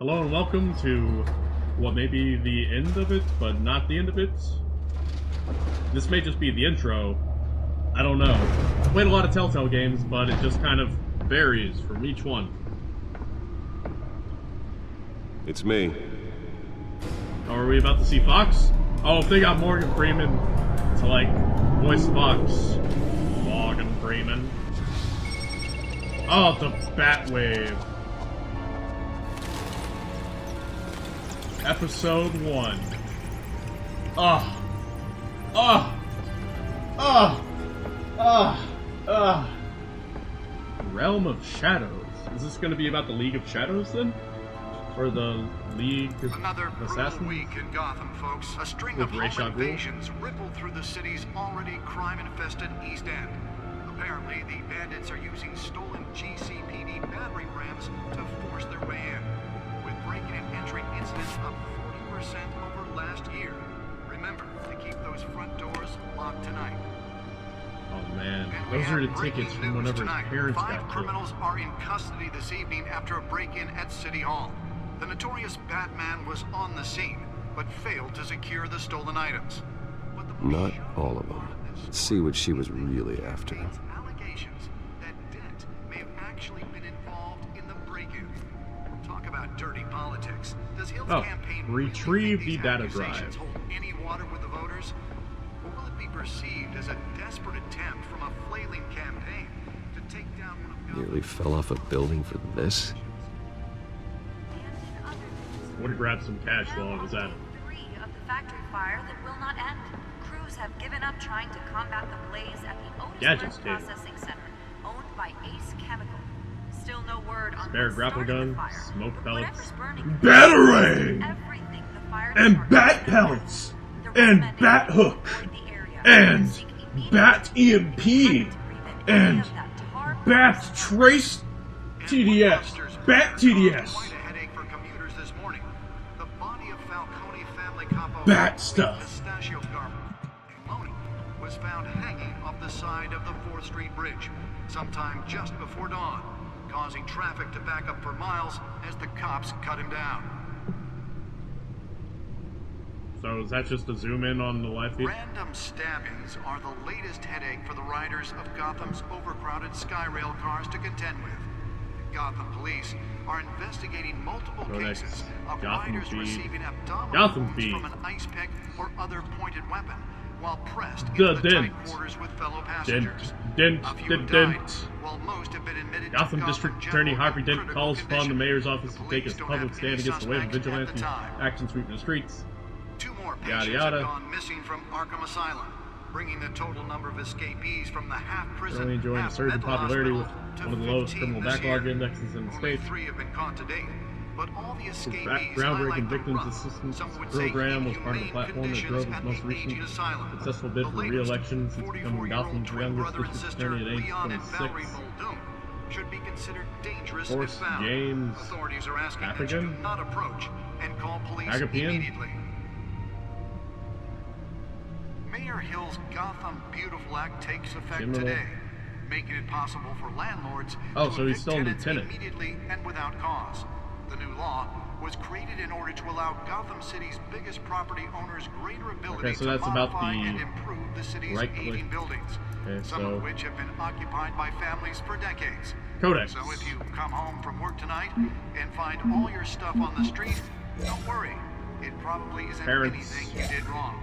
Hello and welcome to what may be the end of it, but not the end of it. This may just be the intro. I don't know. I've played a lot of Telltale games, but it just kind of varies from each one. It's me. Oh, are we about to see Fox? Oh, if they got Morgan Freeman to, like, voice Fox. Morgan Freeman. Oh, the Batwave. Episode 1. Realm of Shadows. Is this going to be about the League of Shadows then? Or the League of Another Assassins? brutal week in Gotham, folks. A string With of Ra's home al Ghul? invasions rippled through the city's already crime-infested East End. Apparently, the bandits are using stolen GCPD battering rams to force their way in, with breaking and entering incidents up 40% over last year. Remember to keep those front doors locked tonight. Oh man, And we those are have the tickets breaking from news whenever tonight. his parents 5 got killed. criminals are in custody this evening after a break-in at City Hall. The notorious Batman was on the scene, but failed to secure the stolen items. But the Not most all of them. Let's see what she was really after. contains allegations that Dent may have actually been involved in the break-in. Talk about dirty politics. Does Hill's campaign retrieve really think the these data accusations drive. hold any water with the voters? Or will it be perceived as a desperate attempt from a flailing campaign to take down one of Nearly fell off a building for this? Would have grabbed some cash while I was at it. 3 of the factory fire that will not end. Crews have given up trying to combat the blaze at the Gadgets Otis did. Processing Center, owned by Ace Chemical. Still no word on Spare what grapple started the gun, fire, smoke but pellets, whatever's burning, batarang, everything the fire and department bat has pellets, done. and They're bat recommending hook, avoid the area and seek immediate bat EMP, to prevent any and of that tar bat trace TDS, bat TDS, Quite a headache for commuters this morning. The body of Falcone family capo bat stuff. Pistachio Garment Maloney was found hanging off the side of the 4th Street Bridge sometime just before dawn, causing traffic to back up for miles as the cops cut him down. So is that just a zoom in on the live feed? Random stabbings are the latest headache for the riders of Gotham's overcrowded Skyrail cars to contend with. Gotham police are investigating multiple Go cases next. of Gotham riders feed. receiving abdominal Gotham wounds feed. from an ice pick or other pointed weapon while pressed The into the tight dent. quarters with fellow Dent, passengers. dent, A few the have died, dent. while most have been admitted to Gotham District Attorney General Harvey in Dent critical calls upon the condition. mayor's office The to take police his don't public have stand any against the wave of suspect at the vigilante time. action sweeping the streets. 2 more Yada, patients yada. have gone missing from Arkham Asylum, bringing the total number of escapees from the half-prison, Currently enjoying a surge in half-mental popularity with hospital to one of the lowest 15 criminal this backlog year. indexes in the Only state. 3 have been caught to date, but all the His escapees groundbreaking highlight the Victims rough, Assistance some would say program was part of the inhumane platform that conditions drove his at most the recent aging asylum. successful bid The for latest, re-election since becoming 44-year-old Gotham's twin youngest brother and district sister attorney at age Leon and Valerie 26. Muldoon should be considered dangerous Force if found. James Authorities are asking that you do Gaffigan? not approach and call police Agapian? immediately. Mayor Hill's Gotham Beautiful Act takes effect Criminal. today, making it possible for landlords Oh, to so he's evict still a tenants lieutenant. immediately and without cause. The new law was created in order to allow Gotham City's biggest property owners greater ability Okay, so to that's about modify the and improve the city's right-click. aging buildings, Okay, some so of which have been occupied by families for decades. Codex. So if you come home from work tonight and find all your stuff on the street, don't worry. It probably isn't Parents. anything you did wrong.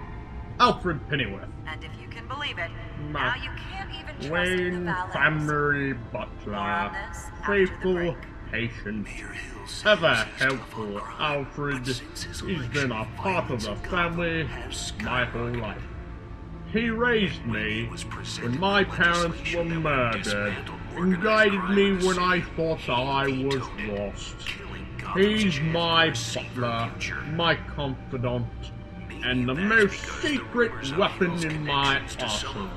Alfred Pennyworth. And if you can believe it, Ma- now you can't even trust the Wayne valets. Family More Butler. on this after the Faithful, break. patient, ever helpful Alfred. He's been a part of the family my whole life. He raised me when my parents were murdered and guided me when I thought I was lost. He's my butler, my confidant, and the most secret weapon in my arsenal.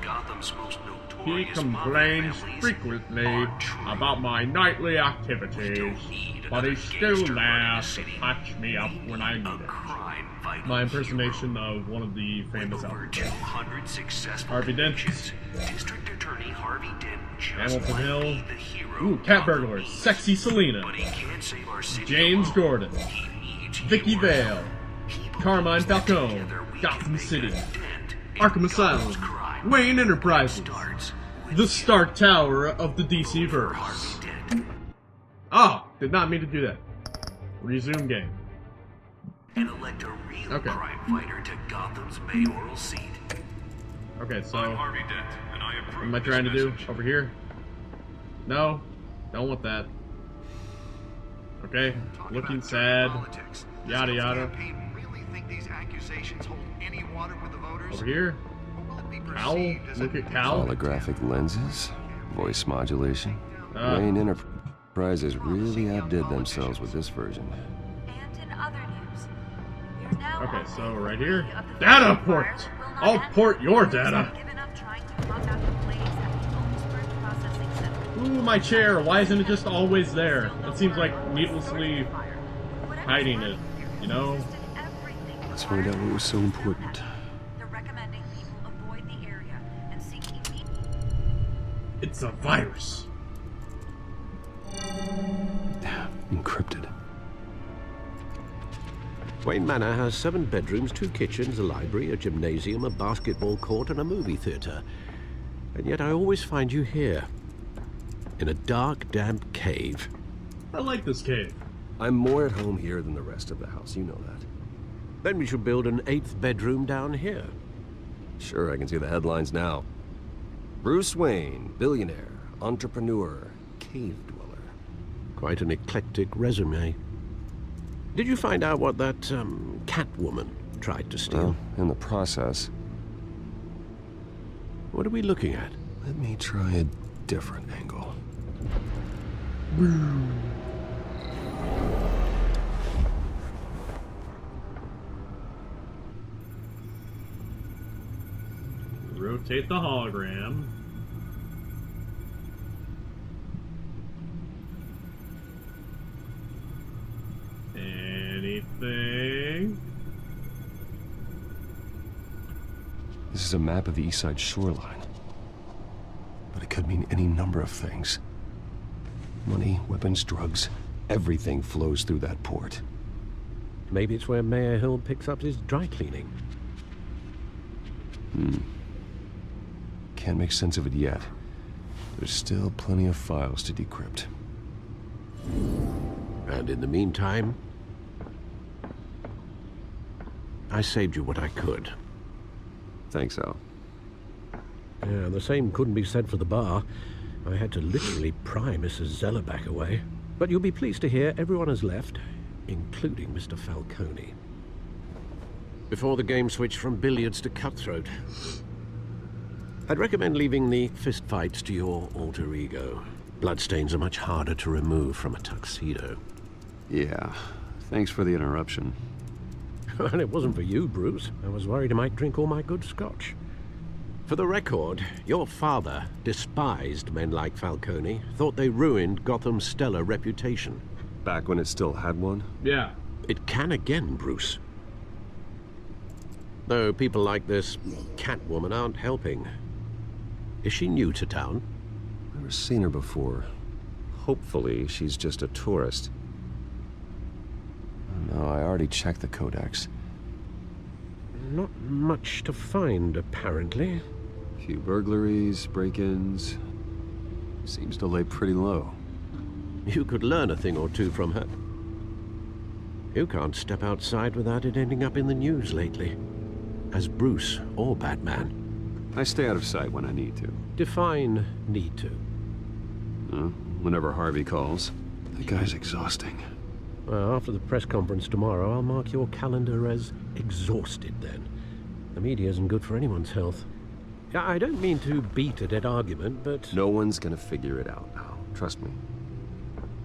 He complains frequently about my nightly activities, but he's still there to patch me up when I need it. My impersonation of one of the famous actors. Harvey Dent. District Attorney Harvey Dent Hamilton Hill. Ooh, Cat Burglars. Sexy Selena. James Gordon. Vicky Vale. Carmine Falcone. Gotham City. Arkham Asylum. Wayne Enterprises. The Stark Tower of the DC-verse. Oh, did not mean to do that. Resume game. And elect a real crime fighter to Gotham's mayoral seat. Okay, so I'm Harvey Dent, and I approve. what am I trying to do? Over here? No, don't want that. Okay, looking sad. Yada yada. Really think these accusations hold any water with the voters? Over here. Or will it be Cal? perceived as Look a at Cal. Holographic lenses, voice modulation. Wayne Enterprises really outdid themselves with this version. And in other news, you're now Okay, on so paper right 3 here. of the Data fire port! that will not I'll end. port your Crews data. have given up trying to combat the blaze at the Owensboro Processing Center. Ooh, my chair. Why isn't it just always there? It seems like needlessly hiding it, you know? Let's find out what was so important. They're recommending people avoid the area and seek immediate. It's a virus. Encrypted. Wayne Manor has 7 bedrooms, 2 kitchens, a library, a gymnasium, a basketball court, and a movie theater. And yet I always find you here, in a dark, damp cave. I like this cave. I'm more at home here than the rest of the house, you know that. Then we should build an 8th bedroom down here. Sure, I can see the headlines now. Bruce Wayne, billionaire, entrepreneur, cave dweller. Quite an eclectic resume. Did you find out what that, Catwoman tried to steal? Well, in the process. What are we looking at? Let me try a different angle. Rotate the hologram. Anything? This is a map of the East Side shoreline. But it could mean any number of things. Money, weapons, drugs, everything flows through that port. Maybe it's where Mayor Hill picks up his dry cleaning. Can't make sense of it yet. There's still plenty of files to decrypt. And in the meantime, I saved you what I could. Thanks, Al. Yeah, the same couldn't be said for the bar. I had to literally pry Mrs. Zellerback away. But you'll be pleased to hear everyone has left, including Mr. Falcone. Before the game switched from billiards to cutthroat. I'd recommend leaving the fistfights to your alter ego. Bloodstains are much harder to remove from a tuxedo. Yeah, thanks for the interruption. And it wasn't for you, Bruce. I was worried I might drink all my good scotch. For the record, your father despised men like Falcone, thought they ruined Gotham's stellar reputation. Back when it still had one? Yeah. It can again, Bruce. Though people like this Catwoman aren't helping. Is she new to town? Never seen her before. Hopefully, she's just a tourist. No, I already checked the codex. Not much to find, apparently. A few burglaries, break-ins. Seems to lay pretty low. You could learn a thing or two from her. You can't step outside without it ending up in the news lately. As Bruce or Batman. I stay out of sight when I need to. Define need to. Whenever Harvey calls. That guy's exhausting. Well, after the press conference tomorrow, I'll mark your calendar as exhausted then. The media isn't good for anyone's health. I don't mean to beat a dead argument, but... No one's gonna figure it out now. Trust me.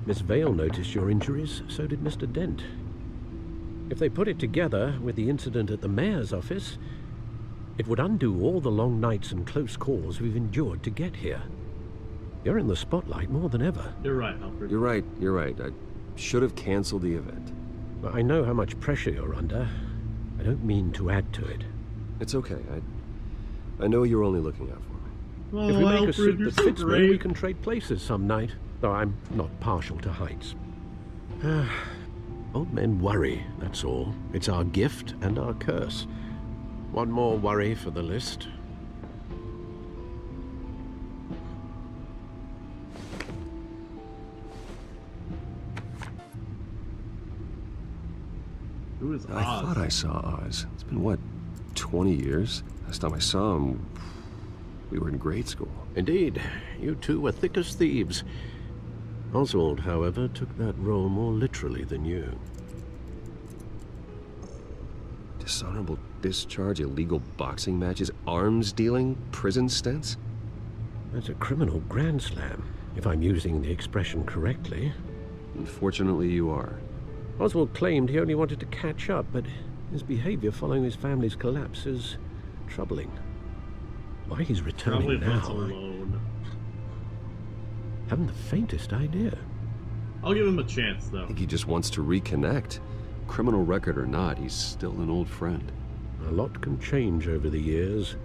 Miss Vale noticed your injuries, so did Mr. Dent. If they put it together with the incident at the mayor's office, it would undo all the long nights and close calls we've endured to get here. You're in the spotlight more than ever. You're right, Alfred. You're right. should have canceled the event. Well, I know how much pressure you're under. I don't mean to add to it. It's okay. I know you're only looking out for me. Oh, If we make a Alfred, suit you're that so fits me, great. we can trade places some night. Though I'm not partial to heights. Old men worry, that's all. It's our gift and our curse. One more worry for the list. Who is Oz? I thought I saw Oz. It's been, what, 20 years? Last time I saw him, we were in grade school. Indeed, you two were thick as thieves. Oswald, however, took that role more literally than you. Dishonorable discharge, illegal boxing matches, arms dealing, prison stints? That's a criminal grand slam, if I'm using the expression correctly. Unfortunately, you are. Oswald claimed he only wanted to catch up, but his behavior following his family's collapse is troubling. Why he's returning Probably if it's now, alone. I haven't the faintest idea. I'll give him a chance, though. I think he just wants to reconnect. Criminal record or not, he's still an old friend. A lot can change over the years.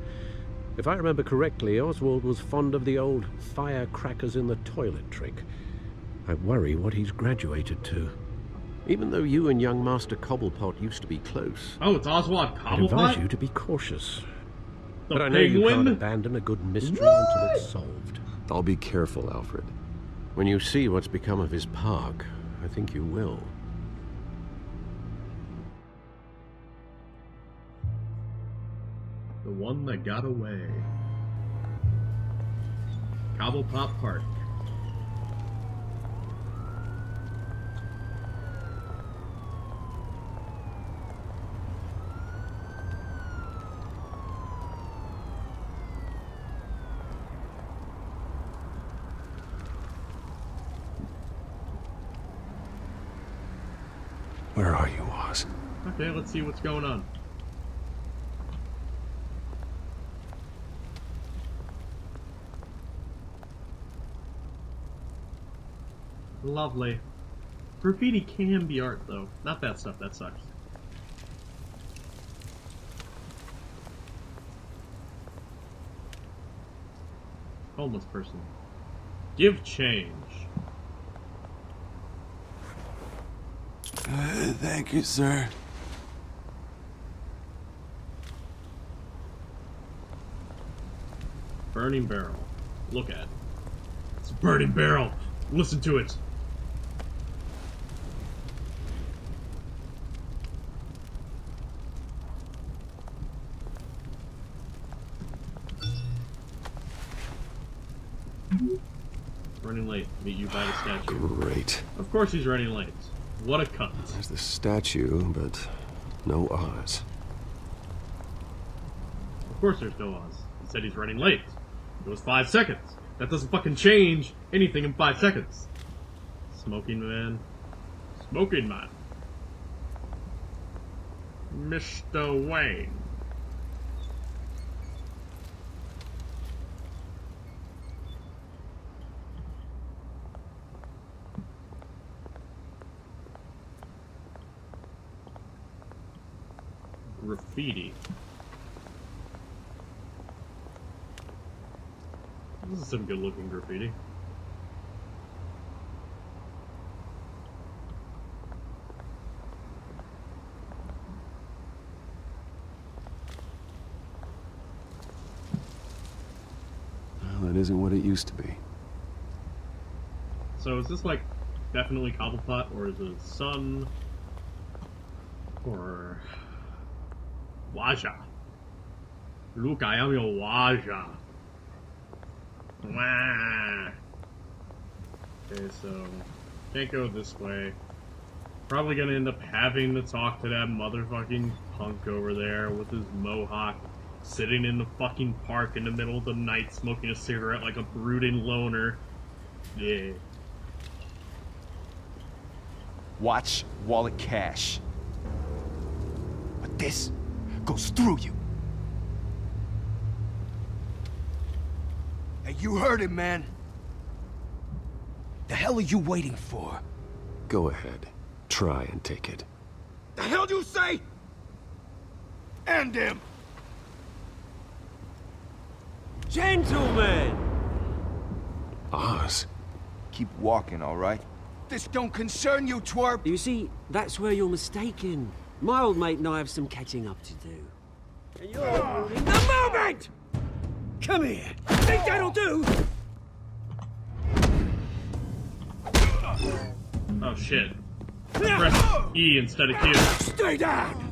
If I remember correctly, Oswald was fond of the old firecrackers in the toilet trick. I worry what he's graduated to. Even though you and young Master Cobblepot used to be close, Oh, it's Oswald I'd advise you Cobblepot? to be cautious. The But I know you can't penguin? abandon a good mystery until it's solved. I'll be careful, Alfred. When you see what's become of his park, I think you will. The one that got away. Cobblepot Park. Where are you, Oz? Okay, let's see what's going on. Lovely. Graffiti can be art, though. Not that stuff, that sucks. Homeless person. Give change. Thank you, sir. Burning barrel. Look at it. It's a burning barrel. Listen to it. Running late. Meet you by the statue. Great. Of course he's running late. What a cunt. There's the statue, but no Oz. Of course there's no Oz. He said he's running late. It was 5 seconds. That doesn't fucking change anything in 5 seconds. Smoking man. Smoking man. Mr. Wayne. Graffiti. This is some good looking graffiti. Well, that isn't what it used to be. So is this like definitely Cobblepot, or is it Sun, or Waja? Look, I am your Waja. Wah. Okay, so can't go this way. Probably gonna end up having to talk to that motherfucking punk over there with his mohawk, sitting in the fucking park in the middle of the night smoking a cigarette like a brooding loner. Yeah. Watch wallet cash. But this goes through you. Hey, you heard it, man. The hell are you waiting for? Go ahead. Try and take it. The hell do you say? End him! Gentlemen! Oz? Keep walking, all right? This don't concern you, twerp! You see, that's where you're mistaken. My old mate and I have some catching up to do. And you're ruining the moment! Come here! Think that'll do? Oh shit. Press E instead of Q. Stay down!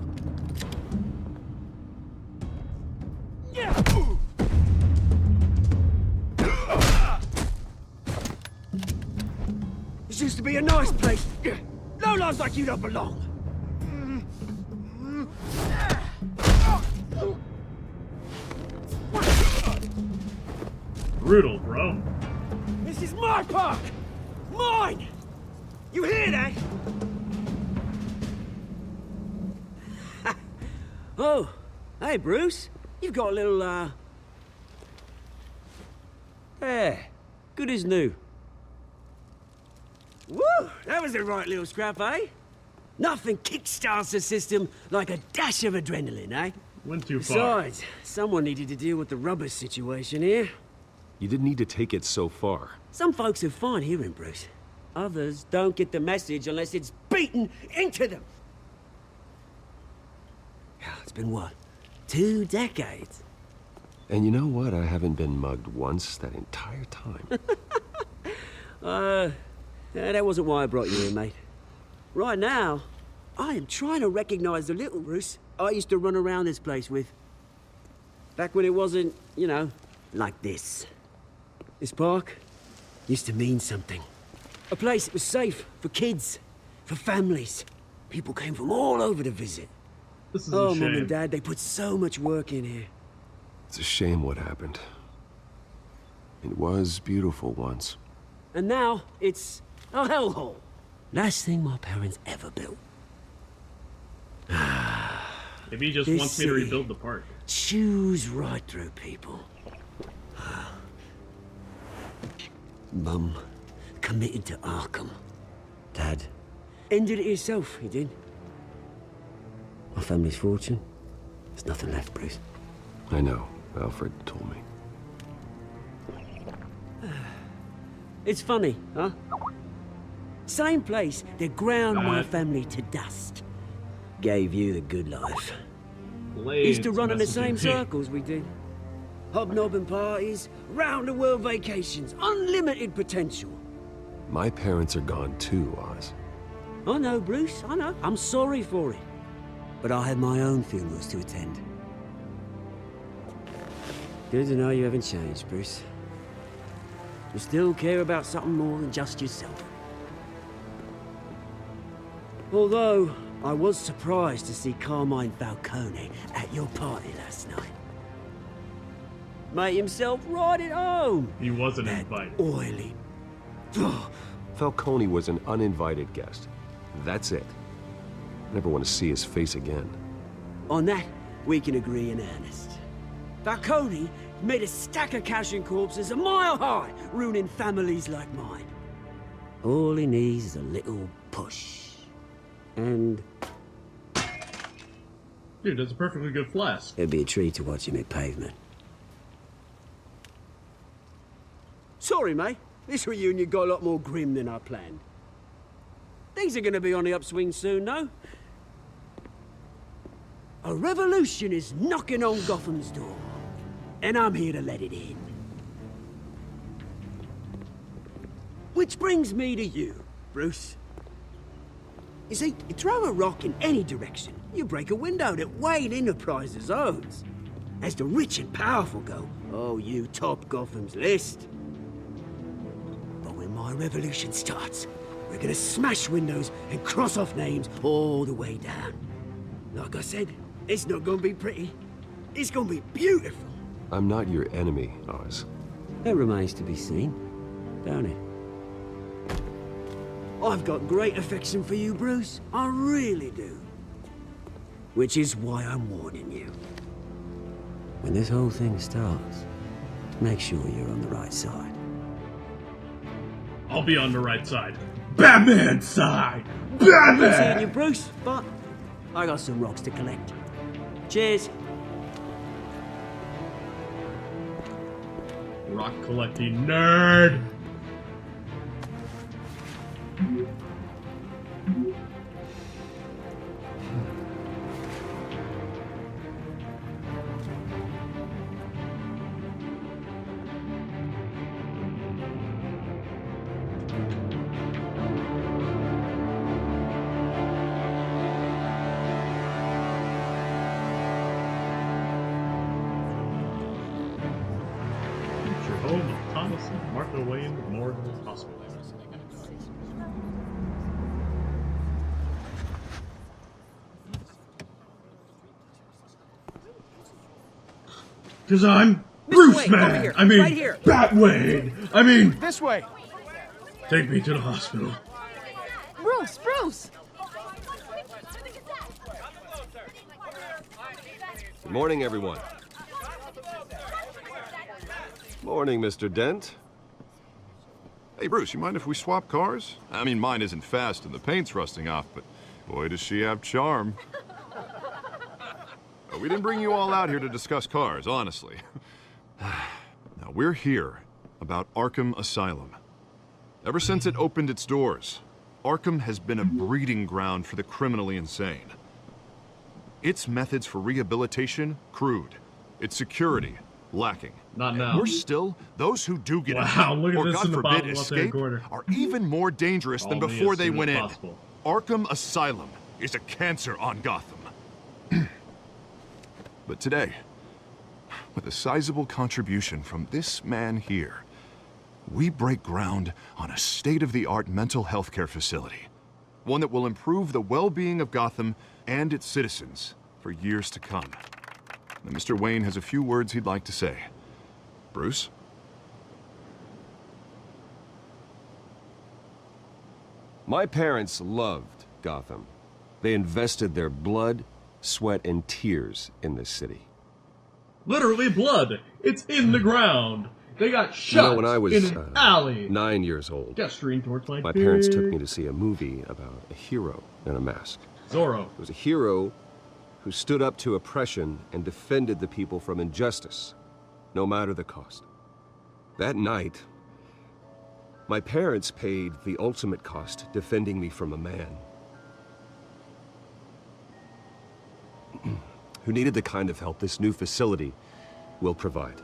This used to be a nice place. Lowlifes like you don't belong. Brutal, bro. This is my park! Mine! You hear that? Oh, hey, Bruce. You've got a little, Yeah, good as new. Woo! That was a right little scrap, eh? Nothing kickstarts the system like a dash of adrenaline, eh? Went too far. Besides, someone needed to deal with the rubber situation here. You didn't need to take it so far. Some folks are fine hearing, Bruce. Others don't get the message unless it's beaten into them. It's been what? 2 decades? And you know what? I haven't been mugged once that entire time. That wasn't why I brought you here, mate. Right now, I am trying to recognize the little Bruce I used to run around this place with. Back when it wasn't, you know, like this. This park used to mean something. A place that was safe for kids, for families. People came from all over to visit. This is Oh, a shame. Mum and Dad, they put so much work in here. It's a shame what happened. It was beautiful once. And now, it's a hellhole. Last thing my parents ever built. Maybe he just This wants me to city rebuild the park. chews right through people. Mum committed to Arkham. Dad ended it himself, he did. My family's fortune, there's nothing left, Bruce. I know. Alfred told me. It's funny, huh? Same place that ground my family to dust. Gave you the good life. Used to run in the same circles we did. Hobnobbing parties, round-the-world vacations, unlimited potential. My parents are gone too, Oz. I know, Bruce, I know. I'm sorry for it. But I had my own funerals to attend. Good to know you haven't changed, Bruce. You still care about something more than just yourself. Although, I was surprised to see Carmine Falcone at your party last night. Made himself right at home. He wasn't That invited. oily... Falcone was an uninvited guest. That's it. Never want to see his face again. On that, we can agree in earnest. Falcone made a stack of cash and corpses a mile high, ruining families like mine. All he needs is a little push. And Dude, that's a perfectly good flask. it'd be a treat to watch him hit pavement. Sorry, mate. This reunion got a lot more grim than I planned. Things are gonna be on the upswing soon, though. A revolution is knocking on Gotham's door. And I'm here to let it in. Which brings me to you, Bruce. You see, you throw a rock in any direction, you break a window that Wayne Enterprises owns. As the rich and powerful go, oh, you top Gotham's list. But when my revolution starts, we're gonna smash windows and cross off names all the way down. Like I said, it's not gonna be pretty. It's gonna be beautiful. I'm not your enemy, Oz. That remains to be seen, don't it? I've got great affection for you, Bruce. I really do. Which is why I'm warning you. When this whole thing starts, make sure you're on the right side. I'll be on the right side. Batman side. Good seeing Batman. you, Bruce, but I got some rocks to collect. Cheers. Rock collecting nerd. Home of Thomas and Martha Wayne Memorial Hospital. Because I'm Bruce Wayne, over Man. here, I mean, right here. Bat Wayne. I mean, This way. take me to the hospital. Bruce, Bruce! Good morning, everyone. Morning, Mr. Dent. Hey, Bruce, you mind if we swap cars? I mean, mine isn't fast and the paint's rusting off, but boy, does she have charm. We didn't bring you all out here to discuss cars, honestly. Now, we're here about Arkham Asylum. Ever since it opened its doors, Arkham has been a breeding ground for the criminally insane. Its methods for rehabilitation, crude. Its security, lacking. Not And now. worse still, those who do get Wow, out, look at or this God in the forbid bottom left-hand escape, corner. are even more dangerous than Call me before as they soon went as in. possible. Arkham Asylum is a cancer on Gotham. But today, with a sizable contribution from this man here, we break ground on a state-of-the-art mental health care facility. One that will improve the well-being of Gotham and its citizens for years to come. Now, Mr. Wayne has a few words he'd like to say. Bruce? My parents loved Gotham. They invested their blood, sweat, and tears in this city. Literally blood. It's in the ground. They got You shot know, when I was in an alley. 9 years old, Gesturing towards my parents took beard. me to see a movie about a hero in a mask. Zorro. It was a hero who stood up to oppression and defended the people from injustice, no matter the cost. That night, my parents paid the ultimate cost defending me from a man who needed the kind of help this new facility will provide.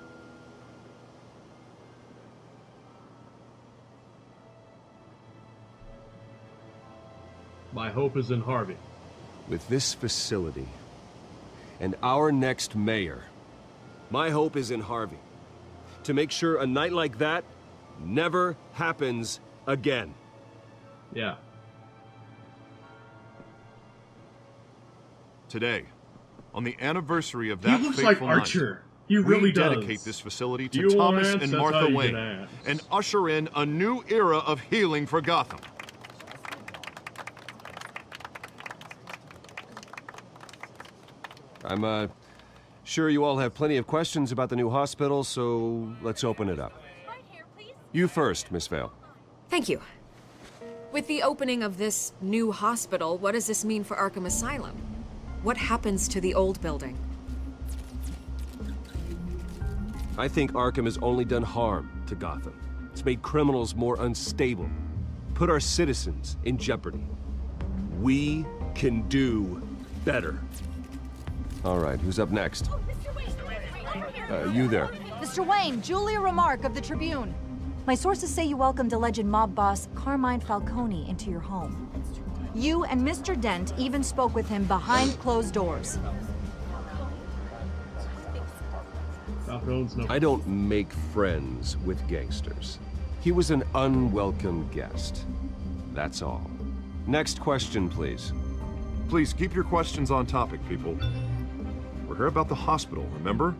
My hope is in Harvey. With this facility and our next mayor, my hope is in Harvey. To make sure a night like that never happens again. Yeah. Today, on the anniversary of He that looks like fateful Archer. He night, really we does. dedicate this facility to You Thomas Lance, and that's how Martha you Wayne get ass. and usher in a new era of healing for Gotham. I'm sure you all have plenty of questions about the new hospital, so let's open it up. You first, Miss Vale. Thank you. With the opening of this new hospital, what does this mean for Arkham Asylum? What happens to the old building? I think Arkham has only done harm to Gotham. It's made criminals more unstable, put our citizens in jeopardy. We can do better. All right, who's up next? You there. Mr. Wayne, Julia Remark of the Tribune. My sources say you welcomed alleged mob boss Carmine Falcone into your home. You and Mr. Dent even spoke with him behind closed doors. I don't make friends with gangsters. He was an unwelcome guest. That's all. Next question, please. Please keep your questions on topic, people. We're here about the hospital, remember?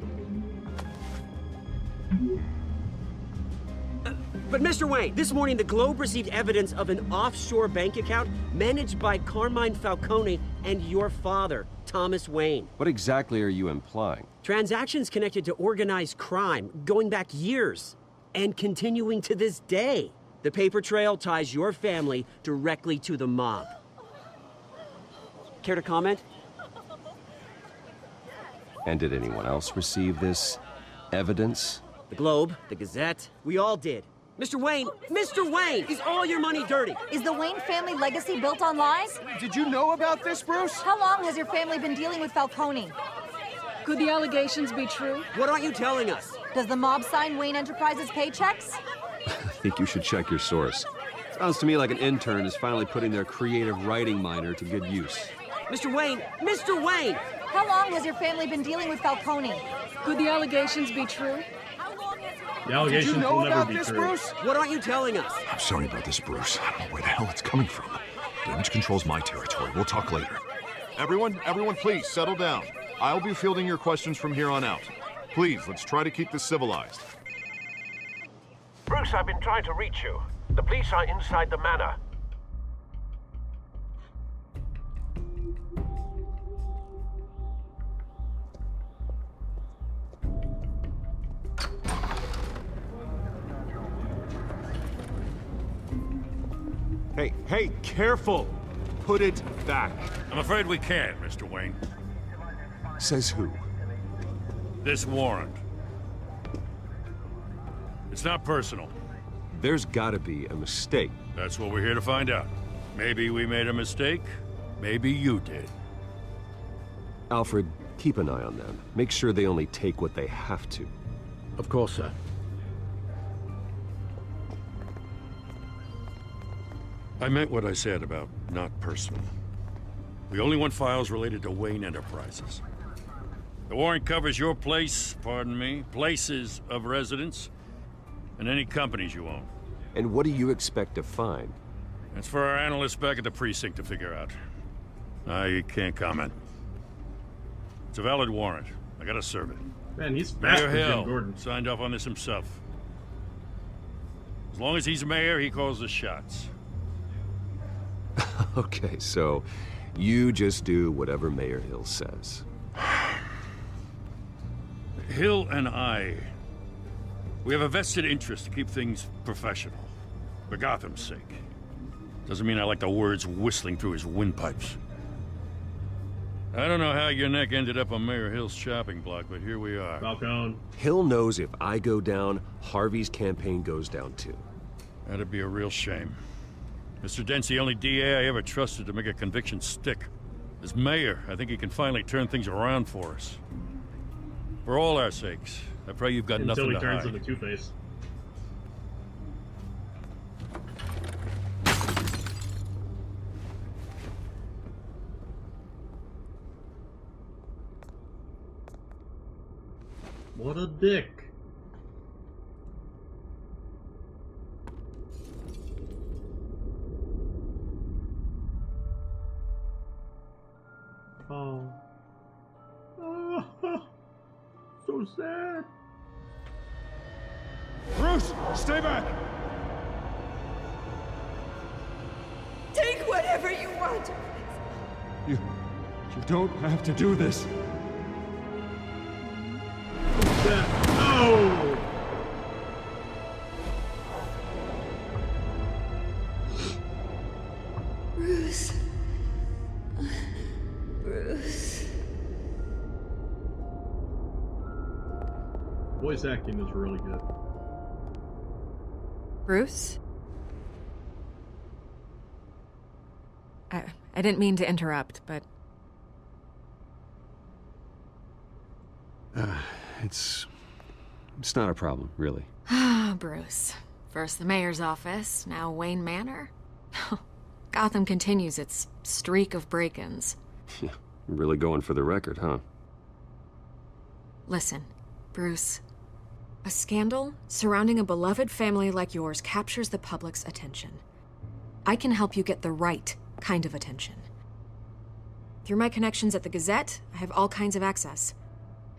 But Mr. Wayne, this morning the Globe received evidence of an offshore bank account managed by Carmine Falcone and your father, Thomas Wayne. What exactly are you implying? Transactions connected to organized crime going back years and continuing to this day. The paper trail ties your family directly to the mob. Care to comment? And did anyone else receive this evidence? The Globe, the Gazette, we all did. Mr. Wayne, is all your money dirty? Is the Wayne family legacy built on lies? Did you know about this, Bruce? How long has your family been dealing with Falcone? Could the allegations be true? What aren't you telling us? Does the mob sign Wayne Enterprises paychecks? I think you should check your source. Sounds to me like an intern is finally putting their creative writing minor to good use. Mr. Wayne! How long has your family been dealing with Falcone? Could the allegations be true? The allegations will never be true. Bruce? What aren't you telling us? I'm sorry about this, Bruce. I don't know where the hell it's coming from. Damage control's my territory. We'll talk later. Everyone, please, settle down. I'll be fielding your questions from here on out. Please, let's try to keep this civilized. Bruce, I've been trying to reach you. The police are inside the manor. Hey, careful! Put it back. I'm afraid we can't, Mr. Wayne. Says who? This warrant. It's not personal. There's gotta be a mistake. That's what we're here to find out. Maybe we made a mistake. Maybe you did. Alfred, keep an eye on them. Make sure they only take what they have to. Of course, sir. I meant what I said about not personal. We only want files related to Wayne Enterprises. The warrant covers your place, pardon me, places of residence, and any companies you own. And what do you expect to find? That's for our analysts back at the precinct to figure out. I can't comment. It's a valid warrant. I gotta serve it. Man, he's fast Mayor for Jim Hill Gordon. signed off on this himself. As long as he's mayor, he calls the shots. Okay, so you just do whatever Mayor Hill says. Hill and I, we have a vested interest to keep things professional. For Gotham's sake. Doesn't mean I like the words whistling through his windpipes. I don't know how your neck ended up on Mayor Hill's chopping block, but here we are. Falcone. Hill knows if I go down, Harvey's campaign goes down too. That'd be a real shame. Mr. Dent's the only DA I ever trusted to make a conviction stick. As mayor, I think he can finally turn things around for us. For all our sakes, I pray you've got nothing to hide. Until he turns into Two-Face. What a dick. Oh. So sad. Bruce, stay back! Take whatever you want. You don't have to do this. Oh! Bruce. Bruce. Voice acting is really good. Bruce? I didn't mean to interrupt, but... It's not a problem, really. Ah, Bruce. First the mayor's office, now Wayne Manor. Gotham continues its streak of break-ins. Yeah, really going for the record, huh? Listen, Bruce. A scandal surrounding a beloved family like yours captures the public's attention. I can help you get the right kind of attention. Through my connections at the Gazette, I have all kinds of access.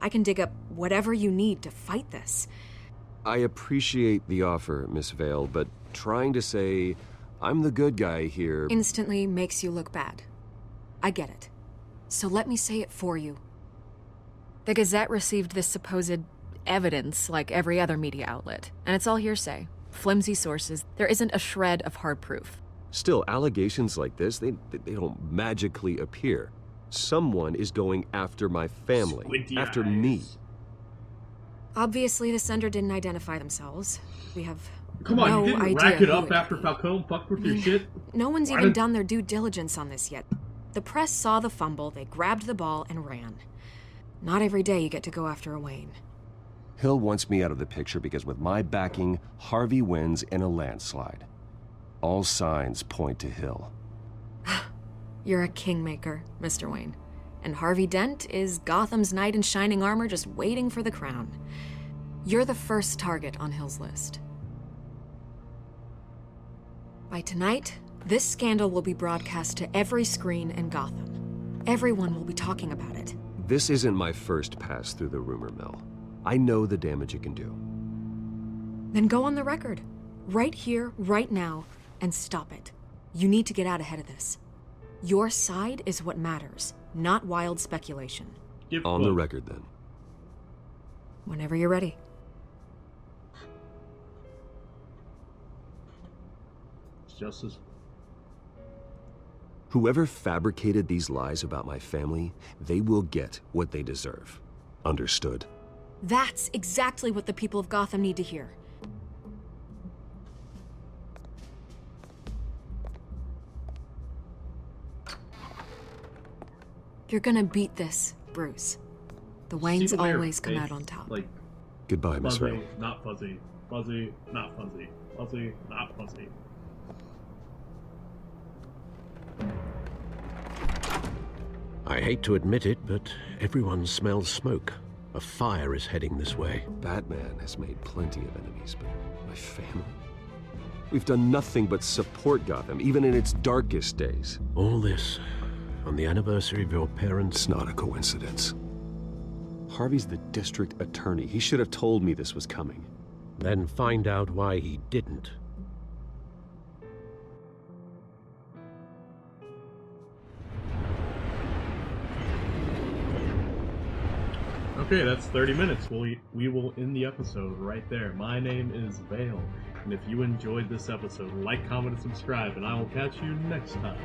I can dig up whatever you need to fight this. I appreciate the offer, Miss Vale, but trying to say I'm the good guy here... instantly makes you look bad. I get it. So let me say it for you. The Gazette received this supposed evidence like every other media outlet, and it's all hearsay. flimsy sources. There isn't a shred of hard proof. Still, allegations like this, they don't magically appear. Someone is going after my family, Squinty after eyes. me. Obviously, the sender didn't identify themselves. We have Come on, no you didn't idea rack it who up could after be. Falcone fucked with your shit? No one's Why even did- done their due diligence on this yet. The press saw the fumble, they grabbed the ball, and ran. Not every day you get to go after a Wayne. Hill wants me out of the picture because with my backing, Harvey wins in a landslide. All signs point to Hill. You're a kingmaker, Mr. Wayne. And Harvey Dent is Gotham's knight in shining armor just waiting for the crown. You're the first target on Hill's list. By tonight, this scandal will be broadcast to every screen in Gotham. Everyone will be talking about it. This isn't my first pass through the rumor mill. I know the damage it can do. Then go on the record. Right here, right now, and stop it. You need to get out ahead of this. Your side is what matters, not wild speculation. On the record, then. Whenever you're ready. Justice. Whoever fabricated these lies about my family, they will get what they deserve. Understood? That's exactly what the people of Gotham need to hear. You're gonna beat this, Bruce. The Waynes See the way her always come face, out on top. Like, Goodbye, Miss fuzzy, Ray. not fuzzy. Fuzzy, not fuzzy. Fuzzy, not fuzzy. I hate to admit it, but everyone smells smoke. A fire is heading this way. Batman has made plenty of enemies, but my family? We've done nothing but support Gotham, even in its darkest days. All this on the anniversary of your parents'... It's not a coincidence. Harvey's the district attorney. He should have told me this was coming. Then find out why he didn't. Okay, that's 30 minutes. We will end the episode right there. My name is Vale, and if you enjoyed this episode, like, comment, and subscribe, and I will catch you next time.